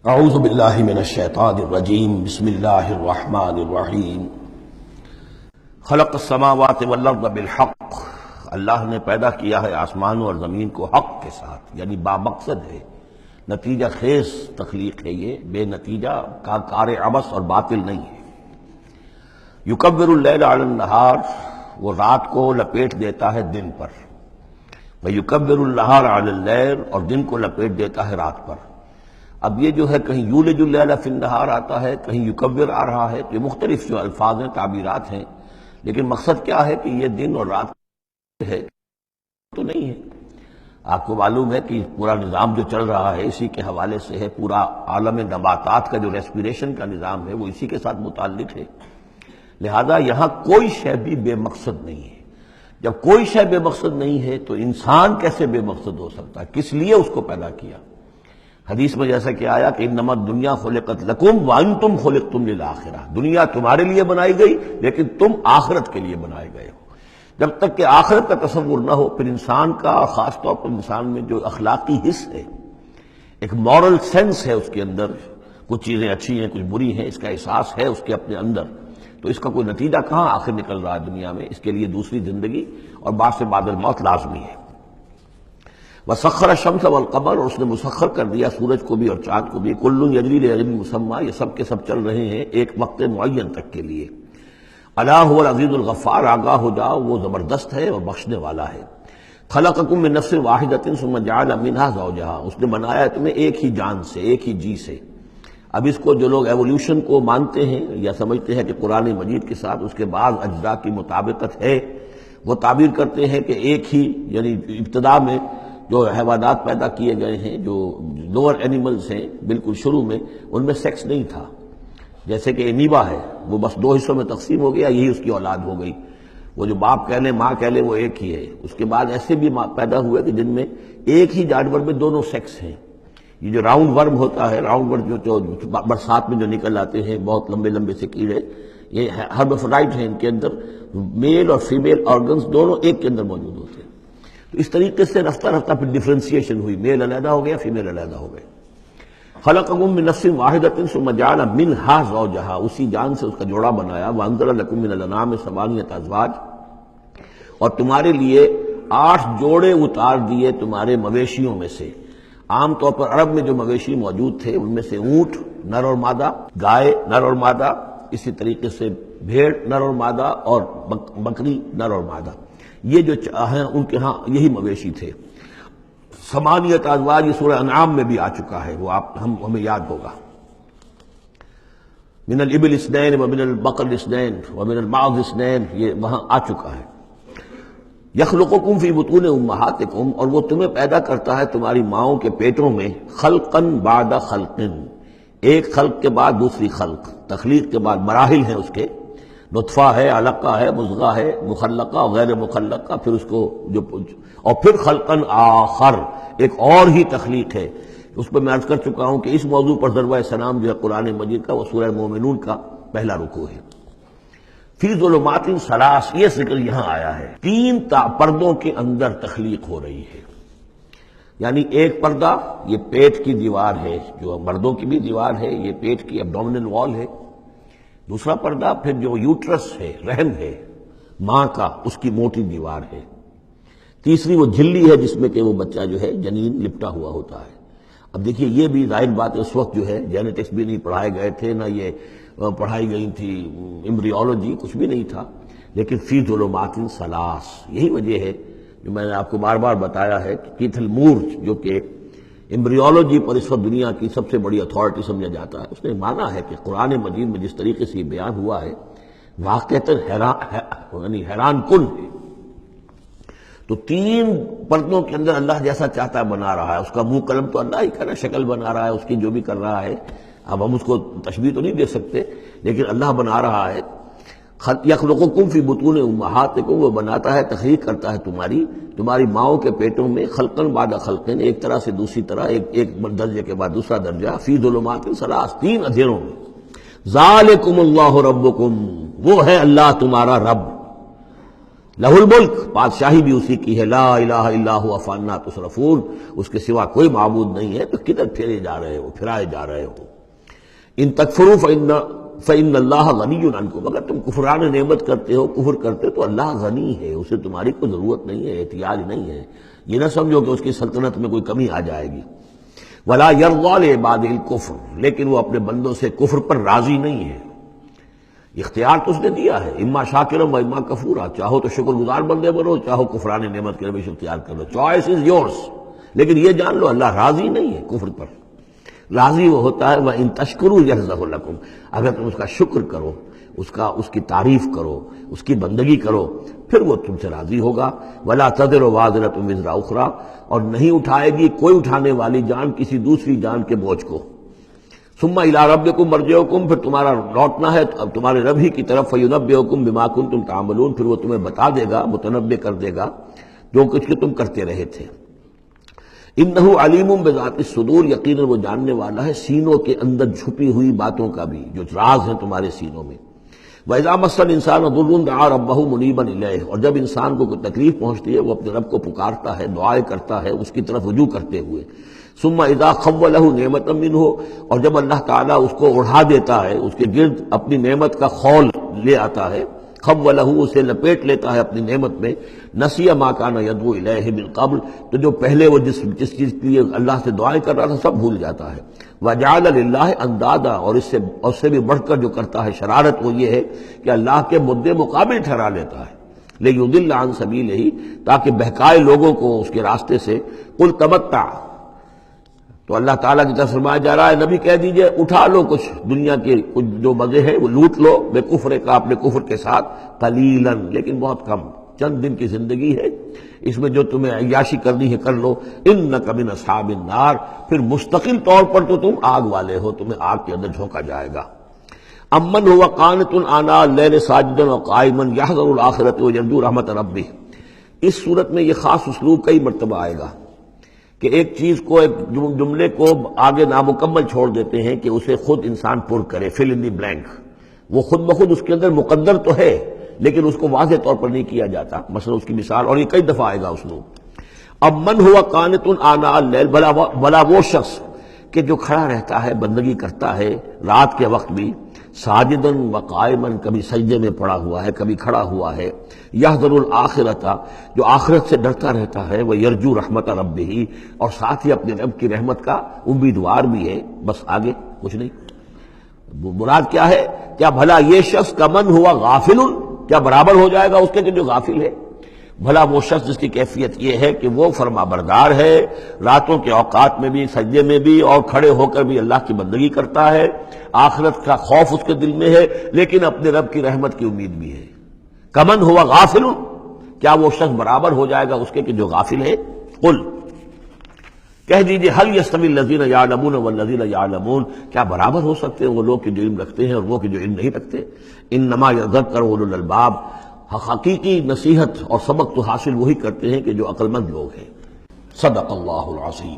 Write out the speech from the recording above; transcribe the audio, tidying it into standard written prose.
اعوذ باللہ من الشیطان الرجیم بسم اللہ الرحمن الرحیم خلق السماوات والارض بالحق، اللہ نے پیدا کیا ہے آسمانوں اور زمین کو حق کے ساتھ، یعنی بامقصد ہے، نتیجہ خیز تخلیق ہے، یہ بے نتیجہ کا کار عبث اور باطل نہیں ہے۔ یکبر اللیل علی النہار، وہ رات کو لپیٹ دیتا ہے دن پر، ویکبر النہار علی اللیل، اور دن کو لپیٹ دیتا ہے رات پر۔ اب یہ جو ہے کہیں یولج اللیل فی النہار آتا ہے، کہیں یکبر آ رہا ہے، تو یہ مختلف جو الفاظ ہیں، تعبیرات ہیں، لیکن مقصد کیا ہے کہ یہ دن اور رات ہے تو نہیں ہے۔ آپ کو معلوم ہے کہ پورا نظام جو چل رہا ہے اسی کے حوالے سے ہے، پورا عالم نباتات کا جو ریسپیریشن کا نظام ہے وہ اسی کے ساتھ متعلق ہے، لہذا یہاں کوئی شے بھی بے مقصد نہیں ہے۔ جب کوئی شے بے مقصد نہیں ہے تو انسان کیسے بے مقصد ہو سکتا ہے؟ کس لیے اس کو پیدا کیا؟ حدیث میں جیسا کہ آیا کہ انما الدنیا خلقت لکم وانتم خلقتم للآخرہ، دنیا تمہارے لیے بنائی گئی لیکن تم آخرت کے لیے بنائے گئے ہو۔ جب تک کہ آخرت کا تصور نہ ہو، پھر انسان کا، خاص طور پر انسان میں جو اخلاقی حص ہے، ایک مورل سینس ہے اس کے اندر، کچھ چیزیں اچھی ہیں کچھ بری ہیں، اس کا احساس ہے اس کے اپنے اندر، تو اس کا کوئی نتیجہ کہاں آخر نکل رہا ہے دنیا میں؟ اس کے لیے دوسری زندگی اور بعد سے بعد الموت لازمی ہے۔ وسخر الشمس والقمر، اور اس نے مسخر کر دیا سورج کو بھی اور چاند کو بھی، کل یجری لاجل مسمى، یہ سب کے سب چل رہے ہیں ایک وقت معین تک کے لیے۔ الا هو العزیز الغفار، آگاہ ہو جاؤ وہ زبردست ہے اور بخشنے والا ہے۔ خلقکم من نفس واحدۃ ثم جعل منها زوجها، اس نے بنایا تمہیں ایک ہی جان سے، ایک ہی جی سے۔ اب اس کو جو لوگ ایولیوشن کو مانتے ہیں یا سمجھتے ہیں کہ قرآن مجید کے ساتھ اس کے بعض اجزاء کی مطابقت ہے، وہ تعبیر کرتے ہیں کہ ایک ہی، یعنی ابتدا میں جو حیوانات پیدا کیے گئے ہیں، جو لوور اینیملز ہیں، بالکل شروع میں ان میں سیکس نہیں تھا، جیسے کہ امیبا ہے، وہ بس دو حصوں میں تقسیم ہو گیا، یہی اس کی اولاد ہو گئی، وہ جو باپ کہہ لے ماں کہہ لے وہ ایک ہی ہے۔ اس کے بعد ایسے بھی پیدا ہوئے کہ جن میں ایک ہی جانور میں دونوں سیکس ہیں۔ یہ جو راؤنڈ ورم ہوتا ہے، راؤنڈ ورم جو برسات میں جو نکل آتے ہیں بہت لمبے لمبے سے کیڑے، یہ ہرمافرڈائٹ ہیں، ان کے اندر میل اور فیمیل آرگنز دونوں ایک کے اندر موجود ہوتے ہیں۔ تو اس طریقے سے رفتہ رفتہ پھر ڈفرینسیشن ہوئی، میل علیحدہ ہو گیا، فیمیل علیحدہ ہو گئے۔ خلقکم من نفس واحدۃ ثم جعل منها زوجها، اسی جان سے اس کا جوڑا بنایا۔ وانزل لکم من الانعام ثمانیۃ ازواج، اور تمہارے لیے 8 جوڑے اتار دیے تمہارے مویشیوں میں سے۔ عام طور پر عرب میں جو مویشی موجود تھے ان میں سے اونٹ نر اور مادہ، گائے نر اور مادہ، اسی طریقے سے بھیڑ نر اور مادہ، اور بکری نر اور مادہ، یہ جو ہیں ان کے ہاں یہی مویشی تھے۔ ثمانیۃ ازواج، یہ سورہ انعام میں بھی آ چکا ہے، وہ ہمیں یاد ہوگا۔ من الابل اثنین ومن البقر اثنین ومن المعز اثنین، یہ وہاں آ چکا ہے۔ یخلقکم فی بطون امہاتکم، اور وہ تمہیں پیدا کرتا ہے تمہاری ماؤں کے پیٹوں میں، خلقن بعد خلق، ایک خلق کے بعد دوسری خلق، تخلیق کے بعد مراحل ہیں اس کے، نطفہ ہے، علقہ ہے، مضغہ ہے، مخلقہ اور غیر مخلقہ، پھر اس کو اور پھر خلقن آخر، ایک اور ہی تخلیق ہے۔ اس پہ میں عرض کر چکا ہوں کہ اس موضوع پر ضربہ سلام جو ہے قرآن مجید کا، وہ سورہ مومنون کا پہلا رکوع ہے۔ فی ظلمات ثلاث، یہ ذکر یہاں آیا ہے، 3 پردوں کے اندر تخلیق ہو رہی ہے۔ یعنی ایک پردہ یہ پیٹ کی دیوار ہے، جو مردوں کی بھی دیوار ہے، یہ پیٹ کی ایبڈومینل وال ہے۔ دوسرا پردہ پھر جو یوٹرس ہے، رحم ہے ماں کا، اس کی موٹی دیوار ہے۔ تیسری وہ جھلی ہے جس میں کہ وہ بچہ جو ہے جنین لپٹا ہوا ہوتا ہے۔ اب دیکھیے یہ بھی ظاہر بات ہے، اس وقت جو ہے جینیٹکس بھی نہیں پڑھائے گئے تھے، نہ یہ پڑھائی گئی تھی ایمبریولوجی، کچھ بھی نہیں تھا، لیکن فی ظلمات ثلاث، یہی وجہ ہے جو میں نے آپ کو بار بار بتایا ہے کہ کیتھل مور، جو کہ ایمبریولوجی پر اس وقت دنیا کی سب سے بڑی اتھارٹی سمجھا جاتا ہے، اس نے مانا ہے کہ قرآن مجید میں جس طریقے سے یہ بیان ہوا ہے واقعتاً حیران کن ہے۔ تو 3 پردوں کے اندر اللہ جیسا چاہتا ہے بنا رہا ہے، اس کا منہ قلم تو اللہ ہی کر رہا ہے، شکل بنا رہا ہے اس کی جو بھی کر رہا ہے، اب ہم اس کو تشبیہ تو نہیں دے سکتے، لیکن اللہ بنا رہا ہے۔ یخلقکم فی بطون امہاتکم، وہ بناتا ہے، تخلیق کرتا ہے تمہاری ماؤں کے پیٹوں میں، خلقن بعد خلقن، ایک طرح سے دوسری طرح، ایک درجے کے بعد دوسرا درجہ، فی ظلمات ثلاث، 3 اندھیروں میں۔ ذالکم اللہ ربکم، وہ ہے اللہ تمہارا رب۔ لہ الملک، بادشاہی بھی اسی کی ہے، لا الہ الا هو فانا تصرفون، اس کے سوا کوئی معبود نہیں ہے، تو کدھر پھیرے جا رہے ہو، پھرائے جا رہے ہو۔ ان تکفروا فإن اللہ غنی عنکم، اگر تم کفران نعمت کرتے ہو، کفر کرتے تو اللہ غنی ہے، اسے تمہاری کوئی ضرورت نہیں ہے، احتیاج نہیں ہے، یہ نہ سمجھو کہ اس کی سلطنت میں کوئی کمی آ جائے گی۔ ولا یرضی لعبادہ الکفر، لیکن وہ اپنے بندوں سے کفر پر راضی نہیں ہے، اختیار تو اس نے دیا ہے، اما شاکرا و اما کفورا، چاہو تو شکر گزار بندے بنو، چاہو کفران نعمت کے روش اختیار کر لو، چوائس از یورس، لیکن یہ جان لو اللہ راضی نہیں ہے کفر پر، راضی وہ ہوتا ہے وَإِن تَشْكُرُوا يَرْضَهُ لَكُمْ، اگر تم اس کا شکر کرو، اس کی تعریف کرو، اس کی بندگی کرو، پھر وہ تم سے راضی ہوگا۔ وَلَا تَزِرُ وَازِرَةٌ وِزْرَ أُخْرَىٰ، اور نہیں اٹھائے گی کوئی اٹھانے والی جان کسی دوسری جان کے بوجھ کو۔ ثُمَّ إِلَىٰ رَبِّكُمْ مَرْجِعُكُمْ، پھر تمہارا لوٹنا ہے اب تمہارے رب ہی کی طرف، فَيُنَبِّئُكُمْ بِمَا كُنتُمْ تَعْمَلُونَ، پھر وہ تمہیں بتا دے گا، متنبع کر دے گا جو کچھ کہ تم کرتے رہے تھے۔ انہ علیم بذات الصدور، یقیناً وہ جاننے والا ہے سینوں کے اندر چھپی ہوئی باتوں کا بھی، جو راز ہیں تمہارے سینوں میں۔ وَإِذَا مَسَّ الْإِنسَانَ ضُرٌّ دَعَا رَبَّهُ مُنِيبًا إِلَيْهِ، اور جب انسان کو کوئی تکلیف پہنچتی ہے وہ اپنے رب کو پکارتا ہے، دعائیں کرتا ہے اس کی طرف رجوع کرتے ہوئے۔ ثُمَّ إِذَا خَوَّلَهُ نِعْمَةً مِّنْهُ، اور جب اللہ تعالیٰ اس کو اڑا دیتا ہے، اس کے گرد اپنی نعمت کا خول لے آتا ہے، خولہ، اسے لپیٹ لیتا ہے اپنی نعمت میں، نسی ما کان یدعو الیہ من قبل، تو جو پہلے وہ جس چیز کے لیے اللہ سے دعائیں کر رہا تھا سب بھول جاتا ہے۔ وجعل للہ اندادا، اور اس سے بھی بڑھ کر جو کرتا ہے شرارت وہ یہ ہے کہ اللہ کے مدے مقابل ٹھہرا لیتا ہے، لیضل عن سبیلہ، تاکہ بہکائے لوگوں کو اس کے راستے سے۔ قل تمتع، تو اللہ تعالیٰ کی طرف فرمایا جا رہا ہے نبی کہہ دیجئے اٹھا لو کچھ دنیا کے کچھ جو مزے ہیں وہ لوٹ لو، بے کفر کا، اپنے کفر کے ساتھ، قلیلاً، لیکن بہت کم، چند دن کی زندگی ہے، اس میں جو تمہیں عیاشی کرنی ہے کر لو۔ انک من اصحاب النار، پھر مستقل طور پر تو تم آگ والے ہو، تمہیں آگ کے اندر جھونکا جائے گا۔ امن هو قانت آناء اللیل ساجدا وقائما یحذر الآخرۃ ویرجو رحمت ربہ، اس صورت میں یہ خاص اسلوب کئی مرتبہ آئے گا کہ ایک چیز کو، ایک جملے کو آگے نامکمل چھوڑ دیتے ہیں کہ اسے خود انسان پر کرے، فل ان دی بلینک، وہ خود بخود اس کے اندر مقدر تو ہے لیکن اس کو واضح طور پر نہیں کیا جاتا، مثلا اس کی مثال، اور یہ کئی دفعہ آئے گا اسلوب۔ اب من ہوا قانت آناء اللیل، بھلا وہ شخص کہ جو کھڑا رہتا ہے، بندگی کرتا ہے رات کے وقت بھی، ساجدن و قائمن، کبھی سجدے میں پڑا ہوا ہے کبھی کھڑا ہوا ہے، یحذر الآخرۃ، جو آخرت سے ڈرتا رہتا ہے، وہ یرجو رحمت ربہ، اور ساتھ ہی اپنے رب کی رحمت کا امیدوار بھی ہے، بس آگے کچھ نہیں۔ مراد کیا ہے؟ کیا بھلا یہ شخص کمن ہوا غافل، کیا برابر ہو جائے گا اس کے کہ جو غافل ہے؟ بھلا وہ شخص جس کی کیفیت یہ ہے کہ وہ فرما بردار ہے، راتوں کے اوقات میں بھی، سجدے میں بھی، اور کھڑے ہو کر بھی اللہ کی بندگی کرتا ہے، آخرت کا خوف اس کے دل میں ہے، لیکن اپنے رب کی رحمت کی امید بھی ہے۔ کمن ہوا غافل، کیا وہ شخص برابر ہو جائے گا اس کے کہ جو غافل ہے؟ قل، کہہ دیجئے، حل یستوی الذین یعلمون والذین یعلمون، کیا برابر ہو سکتے ہیں وہ لوگ کہ جو علم رکھتے ہیں اور وہ کہ جو علم نہیں رکھتے؟ انما یذکر اولو الالباب، حقیقی نصیحت اور سبق تو حاصل وہی کرتے ہیں کہ جو عقل مند لوگ ہیں۔ صدق اللہ العظیم۔